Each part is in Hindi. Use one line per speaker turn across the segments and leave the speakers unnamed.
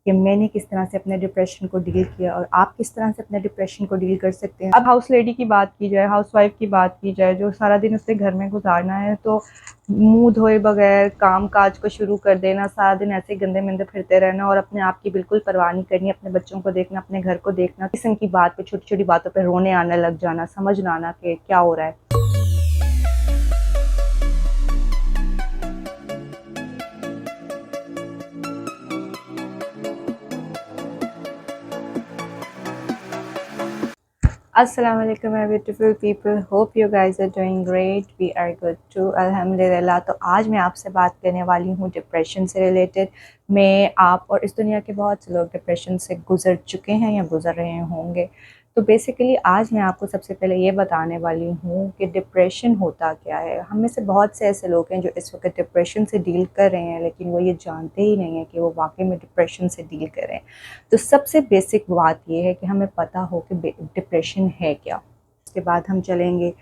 कि मैंने किस तरह से अपने डिप्रेशन को डील किया और आप किस तरह से अपने डिप्रेशन को डील कर सकते हैं। अब हाउस लेडी की बात की जाए, हाउस वाइफ की बात की जाए, जो सारा दिन उसने घर में गुजारना है, तो मुंह धोए बगैर काम काज को शुरू कर देना, सारा दिन ऐसे गंदे मंदे फिरते रहना और अपने आप की बिल्कुल परवाह नहीं करनी, अपने बच्चों को देखना, अपने घर को देखना, किस्म की बात पे, छोटी छोटी बातों पे रोने आने लग जाना, समझ ना आना कि क्या हो रहा है। Assalamualaikum my beautiful people, hope you guys are doing great, we are good too अल्हम्दुलिल्लाह। तो आज मैं आपसे बात करने वाली हूँ डिप्रेशन से रिलेटेड। मैं, आप और इस दुनिया के बहुत से लोग डिप्रेशन से गुज़र चुके हैं या गुज़र रहे होंगे। तो बेसिकली आज मैं आपको सबसे पहले ये बताने वाली हूँ कि डिप्रेशन होता क्या है। हम में से बहुत से ऐसे लोग हैं जो इस वक्त डिप्रेशन से डील कर रहे हैं, लेकिन वो ये जानते ही नहीं हैं कि वो वाकई में डिप्रेशन से डील कर रहे हैं। तो सबसे बेसिक बात ये है कि हमें पता हो कि डिप्रेशन है क्या। उसके बाद हम चलेंगे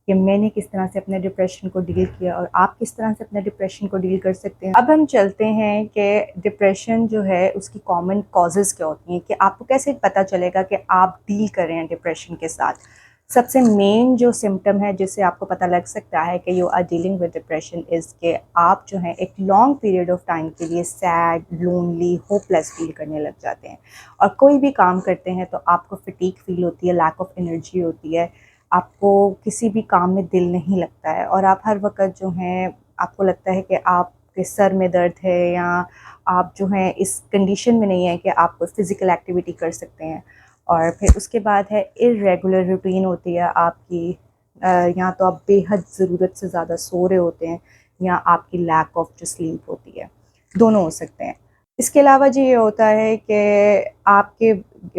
कि मैंने किस तरह से अपने डिप्रेशन को डील किया और आप किस तरह से अपने डिप्रेशन को डील कर सकते हैं। अब हम चलते हैं कि डिप्रेशन जो है उसकी कॉमन कॉजेज़ क्या होती हैं, कि आपको कैसे पता चलेगा कि आप डील कर रहे हैं डिप्रेशन के साथ। सबसे मेन जो सिम्टम है जिससे आपको पता लग सकता है कि you are dealing with depression is के आप जो है एक लॉन्ग पीरियड ऑफ टाइम के लिए सैड, लोनली, होपलेस फील करने लग जाते हैं। और कोई भी काम करते हैं तो आपको फटीग फील होती है, लैक ऑफ एनर्जी होती है, आपको किसी भी काम में दिल नहीं लगता है और आप हर वक्त जो है आपको लगता है कि आपके सर में दर्द है या आप जो हैं इस कंडीशन में नहीं है कि आप कोई फ़िज़िकल एक्टिविटी कर सकते हैं। और फिर उसके बाद है इर्रेगुलर रूटीन होती है आपकी, या तो आप बेहद ज़रूरत से ज़्यादा सो रहे होते हैं या आपकी लैक ऑफ जो स्लीप होती है, दोनों हो सकते हैं। इसके अलावा जी ये होता है कि आपके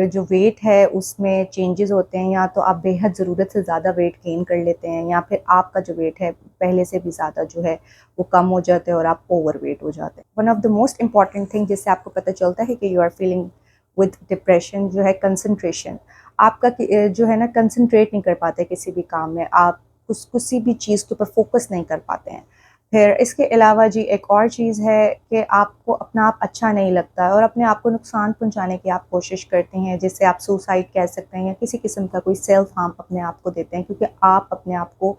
जो वेट है उसमें चेंजेस होते हैं, या तो आप बेहद ज़रूरत से ज़्यादा वेट गेन कर लेते हैं या फिर आपका जो वेट है पहले से भी ज़्यादा जो है वो कम हो जाता है और आप ओवर वेट हो जाते हैं। One of the most important thing जिससे आपको पता चलता है कि you are feeling with depression जो है कंसंट्रेशन। आपका जो है ना कंसंट्रेट नहीं कर पाते किसी भी काम में, आप किसी भी चीज़ के ऊपर फोकस नहीं कर पाते हैं। फिर इसके अलावा जी एक और चीज़ है कि आपको अपना आप अच्छा नहीं लगता है और अपने आप को नुकसान पहुंचाने की आप कोशिश करते हैं, जिससे आप सुसाइड कह सकते हैं या किसी किस्म का कोई सेल्फ हार्म अपने आप को देते हैं, क्योंकि आप अपने आप को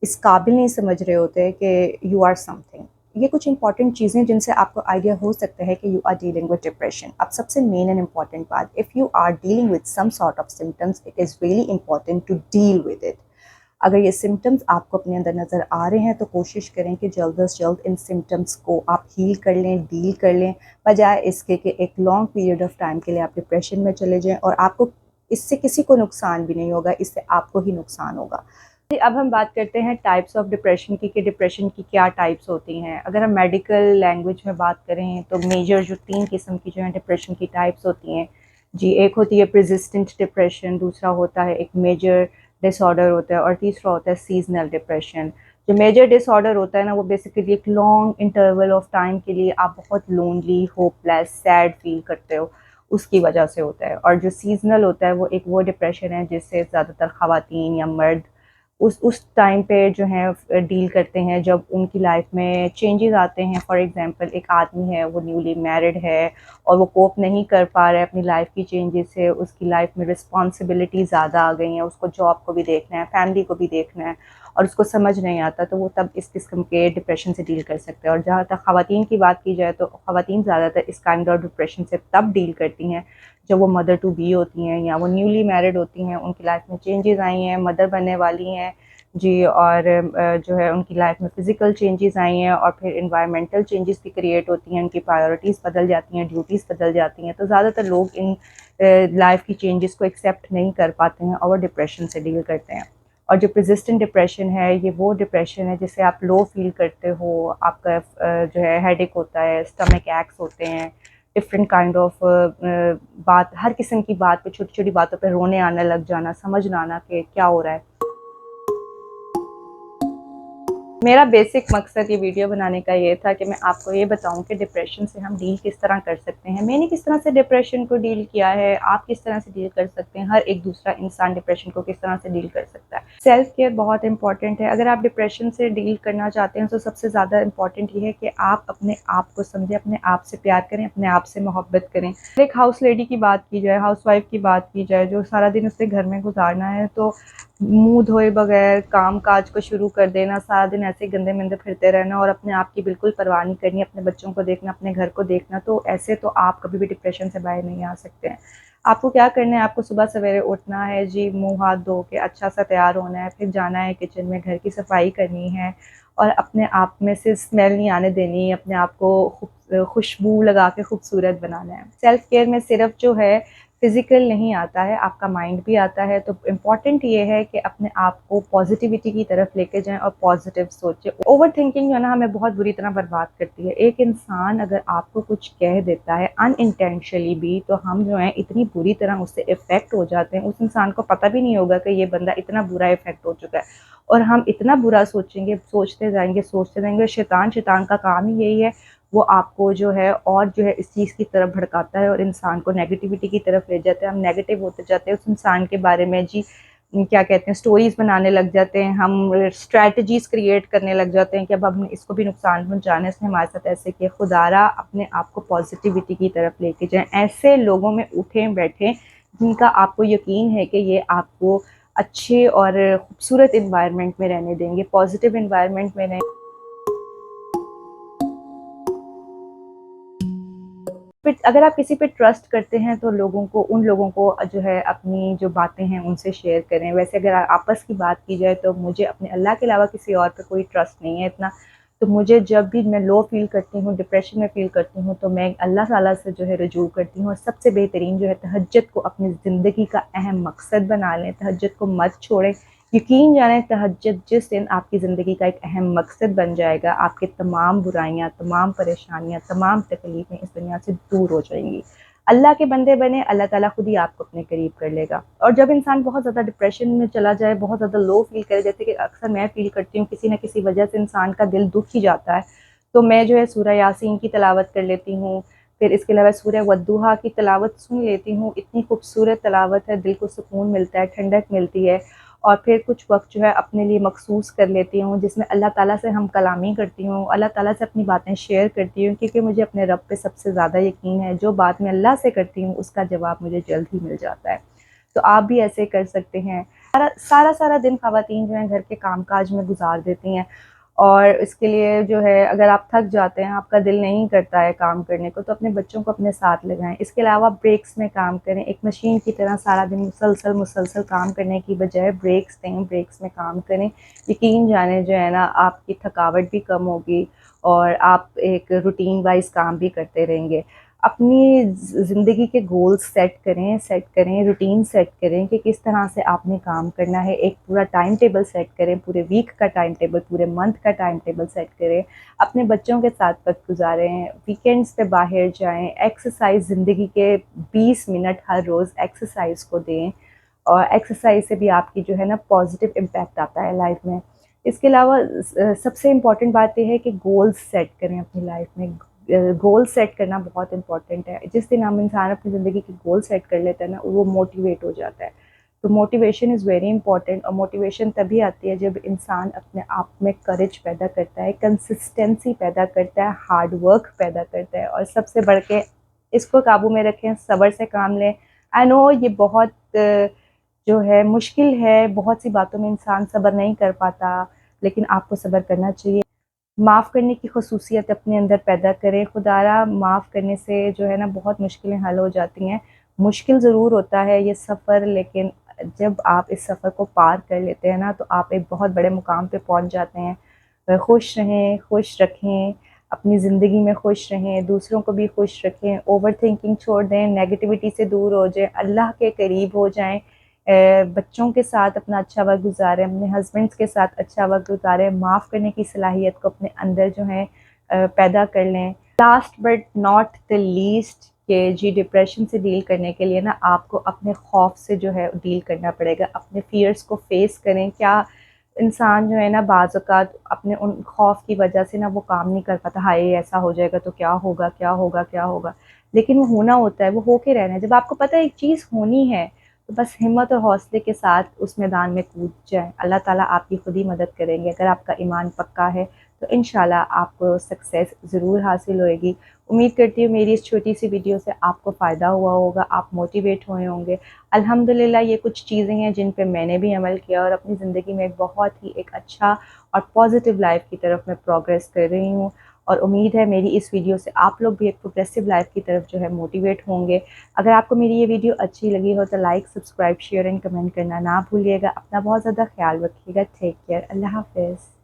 इस काबिल नहीं समझ रहे होते कि यू आर समथिंग। ये कुछ इंपॉर्टेंट चीज़ें जिनसे आपको आइडिया हो सकता है कि you are dealing with depression. अब सबसे मेन एंड इम्पॉर्टेंट बात, if you are dealing with some sort of symptoms, it is really important to deal with it. अगर ये सिम्टम्स आपको अपने अंदर नज़र आ रहे हैं तो कोशिश करें कि जल्द से जल्द इन सिम्टम्स को आप हील कर लें, डील कर लें, बजाय इसके कि एक लॉन्ग पीरियड ऑफ टाइम के लिए आप डिप्रेशन में चले जाएं और आपको इससे किसी को नुकसान भी नहीं होगा, इससे आपको ही नुकसान होगा। अब हम बात करते हैं टाइप्स ऑफ डिप्रेशन की, कि डिप्रेशन की क्या टाइप्स होती हैं। अगर हम मेडिकल लैंग्वेज में बात करें तो मेजर जो 3 किस्म की जो है डिप्रेशन की टाइप्स होती हैं जी, एक होती है प्रेसिस्टेंट डिप्रेशन, दूसरा होता है एक मेजर डिसऑर्डर होता है और तीसरा होता है सीजनल डिप्रेशन। जो मेजर डिसऑर्डर होता है ना, वो बेसिकली एक लॉन्ग इंटरवल ऑफ टाइम के लिए आप बहुत लोनली, होपलेस, सैड फील करते हो, उसकी वजह से होता है। और जो सीजनल होता है वो एक वो डिप्रेशन है जिससे ज़्यादातर ख़वातीन या मर्द उस टाइम पे जो है डील करते हैं जब उनकी लाइफ में चेंजेस आते हैं। फॉर एग्जांपल एक आदमी है, वो न्यूली मैरिड है और वो कोप नहीं कर पा रहा है अपनी लाइफ की चेंजेस से, उसकी लाइफ में रिस्पॉन्सिबिलिटी ज़्यादा आ गई हैं, उसको जॉब को भी देखना है, फैमिली को भी देखना है और उसको समझ नहीं आता, तो वो तब इस किस्म के डिप्रेशन से डील कर सकते हैं। और जहाँ तक ख़वातीन की बात की जाए तो ख़वातीन ज़्यादातर इस काइंड ऑफ डिप्रेशन से तब डील करती हैं जब वो मदर टू बी होती हैं या वो न्यूली मैरिड होती हैं, उनकी लाइफ में चेंजेस आई हैं, मदर बनने वाली हैं जी, और जो है उनकी लाइफ में फ़िज़िकल चेंजेस आई हैं और फिर एनवायरमेंटल चेंजेस भी क्रिएट होती हैं, उनकी प्रायोरिटीज़ बदल जाती हैं, ड्यूटीज़ बदल जाती हैं। तो ज़्यादातर लोग इन लाइफ की चेंजेस को एक्सेप्ट नहीं कर पाते हैं और वो डिप्रेशन से डील करते हैं। और जो परसिस्टेंट डिप्रेशन है, ये वो डिप्रेशन है जिससे आप लो फील करते हो, आपका जो है हेडेक होता है, स्टमक एक्स होते हैं, डिफरेंट काइंड ऑफ बात, हर किस्म की बात पे, छोटी छोटी बातों पे रोने आने लग जाना, समझ ना आना कि क्या हो रहा है। मेरा बेसिक मकसद ये वीडियो बनाने का ये था कि मैं आपको ये बताऊं कि डिप्रेशन से हम डील किस तरह कर सकते हैं। मैंने किस तरह से डिप्रेशन को डील किया है, आप किस तरह से डील कर सकते हैं, हर एक दूसरा इंसान डिप्रेशन को किस तरह से डील कर सकता है। सेल्फ केयर बहुत इंपॉर्टेंट है। अगर आप डिप्रेशन से डील करना चाहते हैं तो सबसे ज़्यादा इंपॉर्टेंट ये है कि आप अपने आप को समझें, अपने आप से प्यार करें, अपने आप से मोहब्बत करें। एक हाउस लेडी की बात की जाए, हाउस वाइफ की बात की जाए, जो सारा दिन उससे घर में गुजारना है, तो मुंह धोए बगैर काम काज को शुरू कर देना, सारा दिन ऐसे गंदे मंदे फिरते रहना और अपने आप की बिल्कुल परवाह नहीं करनी, अपने बच्चों को देखना, अपने घर को देखना, तो ऐसे तो आप कभी भी डिप्रेशन से बाहर नहीं आ सकते हैं। आपको क्या करना है, आपको सुबह सवेरे उठना है जी, मुंह हाथ धो के अच्छा सा तैयार होना है, फिर जाना है किचन में, घर की सफाई करनी है और अपने आप में से स्मेल नहीं आने देनी, अपने आप को खुशबू लगा के खूबसूरत बनाना है। सेल्फ केयर में सिर्फ जो है फिजिकल नहीं आता है, आपका माइंड भी आता है। तो इम्पॉर्टेंट ये है कि अपने आप को पॉजिटिविटी की तरफ लेके जाएं और पॉजिटिव सोचें। ओवर थिंकिंग जो है ना हमें बहुत बुरी तरह बर्बाद करती है। एक इंसान अगर आपको कुछ कह देता है अनइंटेंशनली भी, तो हम जो है इतनी बुरी तरह उससे इफेक्ट हो जाते हैं, उस इंसान को पता भी नहीं होगा कि ये बंदा इतना बुरा इफेक्ट हो चुका है और हम इतना बुरा सोचेंगे, सोचते जाएंगे। शैतान का काम ही यही है, वो आपको जो है और जो है इस चीज़ की तरफ भड़काता है और इंसान को नेगेटिविटी की तरफ ले जाता है। हम नेगेटिव होते जाते हैं उस इंसान के बारे में जी, क्या कहते हैं, स्टोरीज बनाने लग जाते हैं, हम स्ट्रैटेजीज क्रिएट करने लग जाते हैं कि अब हम इसको भी नुकसान पहुंचाने, इसने हमारे साथ ऐसे किया। खुदारा अपने आप को पॉजिटिविटी की तरफ लेके जाएं, ऐसे लोगों में उठें बैठें जिनका आपको यकीन है कि ये आपको अच्छे और खूबसूरत इन्वायरमेंट में रहने देंगे, पॉजिटिव इन्वायरमेंट में रहें। फिर अगर आप किसी पे ट्रस्ट करते हैं तो उन लोगों को जो है अपनी जो बातें हैं उनसे शेयर करें। वैसे अगर आपस की बात की जाए तो मुझे अपने अल्लाह के अलावा किसी और पे कोई ट्रस्ट नहीं है इतना। तो मुझे जब भी मैं लो फील करती हूँ, डिप्रेशन में फील करती हूँ, तो मैं अल्लाह ताला से जो है रुजू करती हूँ। और सबसे बेहतरीन जो है तहज्जुद को अपनी ज़िंदगी का अहम मकसद बना लें, तहज्जुद को मत छोड़ें। यकीन जानें तहज्जुद जिस दिन आपकी ज़िंदगी का एक अहम मकसद बन जाएगा, आपकी तमाम बुराइयाँ, तमाम परेशानियाँ, तमाम तकलीफ़ें इस दुनिया से दूर हो जाएंगी। अल्लाह के बंदे बने, अल्लाह ताला खुद ही आपको अपने करीब कर लेगा। और जब इंसान बहुत ज़्यादा डिप्रेशन में चला जाए, बहुत ज़्यादा लो फील करे, जैसे कि अक्सर मैं फील करती हूँ, किसी न किसी वजह से इंसान का दिल दुख ही जाता है, तो मैं जो है सूरह यासीन की तिलावत कर लेती हूँ। फिर इसके अलावा सूरह वद्दुहा की तिलावत सुन लेती हूँ। इतनी खूबसूरत तिलावत है, दिल को सुकून मिलता है, ठंडक मिलती है। और फिर कुछ वक़्त जो है अपने लिए मखसूस कर लेती हूँ, जिसमें अल्लाह ताला से हम कलामी करती हूँ, अल्लाह ताला से अपनी बातें शेयर करती हूँ, क्योंकि मुझे अपने रब पे सबसे ज़्यादा यकीन है। जो बात मैं अल्लाह से करती हूँ उसका जवाब मुझे जल्द ही मिल जाता है। तो आप भी ऐसे कर सकते हैं। सारा दिन ख़वातीन जो हैं घर के काम-काज में गुज़ार देती हैं और इसके लिए जो है अगर आप थक जाते हैं, आपका दिल नहीं करता है काम करने को, तो अपने बच्चों को अपने साथ लगाएँ। इसके अलावा ब्रेक्स में काम करें। एक मशीन की तरह सारा दिन मुसलसल काम करने की बजाय ब्रेक्स दें, ब्रेक्स में काम करें। यकीन जाने जो है ना आपकी थकावट भी कम होगी और आप एक रूटीन वाइज़ काम भी करते रहेंगे। अपनी ज़िंदगी के गोल्स सेट करें, रूटीन सेट करें कि किस तरह से आपने काम करना है। एक पूरा टाइम टेबल सेट करें, पूरे वीक का टाइम टेबल, पूरे मंथ का टाइम टेबल सेट करें। अपने बच्चों के साथ वक़्त गुज़ारें, वीकेंड्स पे बाहर जाएँ, एक्सरसाइज़ ज़िंदगी के 20 मिनट हर रोज़ एक्सरसाइज़ को दें और एक्सरसाइज़ से भी आपकी जो है ना पॉज़िटिव इम्पैक्ट आता है लाइफ़ में। इसके अलावा सबसे इम्पॉर्टेंट बात ये है कि गोल्स सेट करें अपनी लाइफ़ में। गोल सेट करना बहुत इंपॉर्टेंट है। जिस दिन हम इंसान अपनी ज़िंदगी के गोल सेट कर लेता है ना, वो मोटिवेट हो जाता है। तो मोटिवेशन इज़ वेरी इंपॉर्टेंट और मोटिवेशन तभी आती है जब इंसान अपने आप में करेज पैदा करता है, कंसिस्टेंसी पैदा करता है, हार्ड वर्क पैदा करता है और सबसे बढ़ के इसको काबू में रखें, सब्र से काम लें। आई नो ये बहुत जो है मुश्किल है, बहुत सी बातों में इंसान सब्र नहीं कर पाता, लेकिन आपको सब्र करना चाहिए। माफ़ करने की ख़ुसूसियत अपने अंदर पैदा करें। खुदारा माफ़ करने से जो है ना बहुत मुश्किलें हल हो जाती हैं। मुश्किल ज़रूर होता है ये सफ़र, लेकिन जब आप इस सफ़र को पार कर लेते हैं ना तो आप एक बहुत बड़े मुकाम पे पहुंच जाते हैं। खुश रहें, खुश रखें, अपनी ज़िंदगी में खुश रहें, दूसरों को भी खुश रखें, ओवरथिंकिंग छोड़ दें, नेगेटिविटी से दूर हो जाएँ, अल्लाह के करीब हो जाएँ। बच्चों के साथ अपना अच्छा वक़्त गुज़ारें, अपने हस्बैंड्स के साथ अच्छा वक़्त गुज़ारें, माफ़ करने की सलाहियत को अपने अंदर जो है पैदा कर लें। Last but not the least कि जी डिप्रेशन से डील करने के लिए ना आपको अपने खौफ से जो है डील करना पड़ेगा। अपने फ़ियर्स को फ़ेस करें। क्या इंसान जो है ना बाज़ औक़ात अपने उन खौफ की वजह से ना वो काम नहीं कर पाता, हाय ऐसा हो जाएगा तो क्या होगा, क्या होगा, क्या होगा? लेकिन वो होना होता है, वो होके रहना है। जब आपको पता है एक चीज़ होनी है, तो बस हिम्मत और हौसले के साथ उस मैदान में कूद जाएँ। अल्लाह ताला आपकी खुद ही मदद करेंगे। अगर आपका ईमान पक्का है, तो इंशाल्लाह आपको सक्सेस ज़रूर हासिल होएगी। उम्मीद करती हूँ मेरी इस छोटी-सी वीडियो से आपको फ़ायदा हुआ होगा, आप मोटिवेट हुए होंगे। अल्हम्दुलिल्लाह ये कुछ चीज़ें हैं जिन पे मैंने भी अमल किया और अपनी ज़िंदगी में बहुत ही एक अच्छा और पॉजिटिव लाइफ की तरफ मैं प्रोग्रेस कर रही हूँ और उम्मीद है मेरी इस वीडियो से आप लोग भी एक प्रोग्रेसिव लाइफ की तरफ जो है मोटिवेट होंगे। अगर आपको मेरी ये वीडियो अच्छी लगी हो तो like, subscribe, share and comment करना ना भूलिएगा। अपना बहुत ज़्यादा ख्याल रखिएगा। Take care. अल्लाह हाफ़िज़।